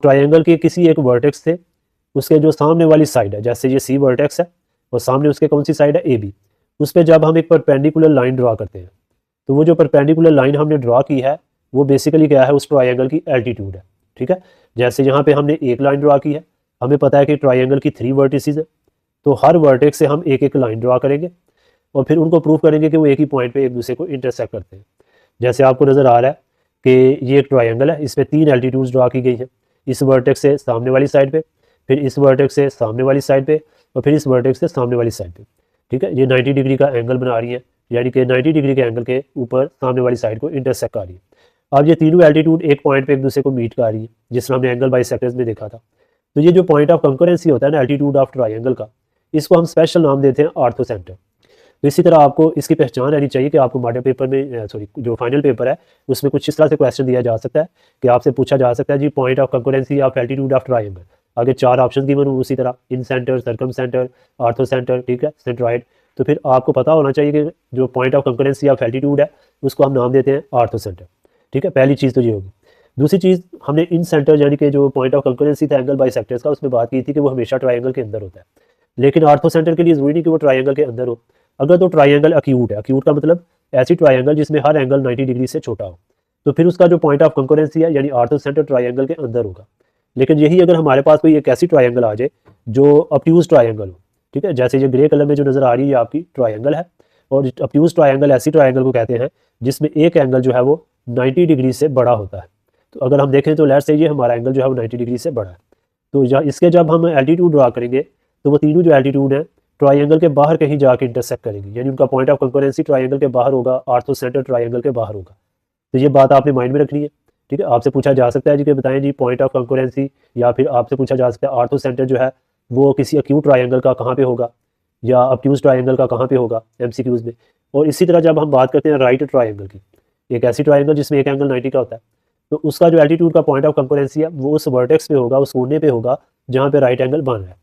Triangle के किसी एक वर्टेक्स से उसके जो सामने वाली साइड है, जैसे ये सी वर्टेक्स है और सामने उसके कौन सी साइड है, ए बी, उस पर जब हम एक परपेंडिकुलर लाइन ड्रा करते हैं तो वो जो परपेंडिकुलर लाइन हमने ड्रा की है वो बेसिकली क्या है, उस ट्रायंगल की एल्टीट्यूड है। ठीक है, जैसे यहाँ पे हमने एक लाइन ड्रा की है, हमें पता है कि ट्रायंगल की 3 वर्टिसेस है, तो हर वर्टेक्स से हम एक एक लाइन ड्रा करेंगे और फिर उनको प्रूव करेंगे कि वो एक ही पॉइंट पे एक दूसरे को इंटरसेक्ट करते हैं। जैसे आपको नज़र आ रहा है कि ये एक ट्रायंगल है, इसमें 3 एल्टीट्यूड्स ड्रा की गई हैं, इस वर्टेक्स से सामने वाली साइड पे, फिर इस वर्टेक्स से सामने वाली साइड पे और फिर इस वर्टेक्स से सामने वाली साइड पे। ठीक है, ये 90 डिग्री का एंगल बना रही है, यानी कि 90 डिग्री के एंगल के ऊपर सामने वाली साइड को इंटरसेक्ट कर रही है। अब ये तीनों एल्टीट्यूड एक पॉइंट पे एक दूसरे को मीट कर रही है, जिस तरह हमने एंगल बाइसेक्टर्स में देखा था। तो ये जो पॉइंट ऑफ कंकरेंसी होता है ना एल्टीट्यूड ऑफ ट्रायंगल का, इसको हम स्पेशल नाम देते हैं ऑर्थो सेंटर। तो इसी तरह आपको इसकी पहचान रहनी चाहिए कि आपको मॉडल पेपर में जो फाइनल पेपर है उसमें कुछ इस तरह से क्वेश्चन दिया जा सकता है कि आपसे पूछा जा सकता है जी point of concurrency of altitude of triangle, आगे 4 ऑप्शन गिवन हो, उसी तरह incentre, circumcentre, orthocentre, ठीक है, सेंट्रॉइड। तो फिर आपको पता होना चाहिए कि जो point of concurrency of altitude है उसको हम नाम देते हैं ऑर्थो सेंटर। ठीक है, पहली चीज़ तो ये होगी। दूसरी चीज़, हमने इन सेंटर यानी कि जो पॉइंट ऑफ कंकरेंसी था एंगल बाइसेक्टर्स का, उसमें बात की थी कि वो हमेशा ट्रायंगल के अंदर होता है, लेकिन ऑर्थो सेंटर के लिए जरूरी नहीं कि वो ट्रायंगल के अंदर हो। अगर तो ट्रायंगल अक्यूट है, अक्यूट का मतलब ऐसी ट्रायंगल जिसमें हर एंगल 90 डिग्री से छोटा हो, तो फिर उसका जो पॉइंट ऑफ कंकरेंसी है यानी ऑर्थो सेंटर ट्रायंगल के अंदर होगा। लेकिन यही अगर हमारे पास कोई एक ऐसी ट्रायंगल आ जाए जो अप्यूज ट्रायंगल हो, ठीक है, जैसे ये ग्रे कलर में जो नज़र आ रही है आपकी ट्रायंगल है, और अप्यूज ट्रायंगल ऐसी ट्रायंगल को कहते हैं जिसमें एक एंगल जो है वो 90 डिग्री से बड़ा होता है। तो अगर हम देखें तो लेट्स से ये हमारा एंगल जो है वो 90 डिग्री से बड़ा है, तो इसके जब हम एल्टीट्यूड ड्रा करेंगे तो वो तीनों जो एल्टीट्यूड है ट्रायंगल के बाहर कहीं जाके इंटरसेक्ट करेंगे, यानी उनका पॉइंट ऑफ कंकरेंसी ट्रायंगल के बाहर होगा, ऑर्थो सेंटर ट्रायंगल के बाहर होगा। तो ये बात आपने माइंड में रखनी है। ठीक है, आपसे पूछा जा सकता है जी कि बताएं जी पॉइंट ऑफ कंकरेंसी, या फिर आपसे पूछा जा सकता है ऑर्थो सेंटर जो है वो किसी अक्यूट ट्रायंगल का कहाँ पे होगा या अक्यूज ट्रायंगल का कहाँ पे होगा एमसीक्यूज में। और इसी तरह जब हम बात करते हैं राइट ट्रायंगल की, एक ऐसी ट्रायंगल जिसमें एक एंगल 90 का होता है, तो उसका जो एल्टीट्यूड का पॉइंट ऑफ कंकरेंसी है वो उस वर्टेक्स पे होगा, उस कोने पे होगा जहाँ पे राइट एंगल बन रहा है।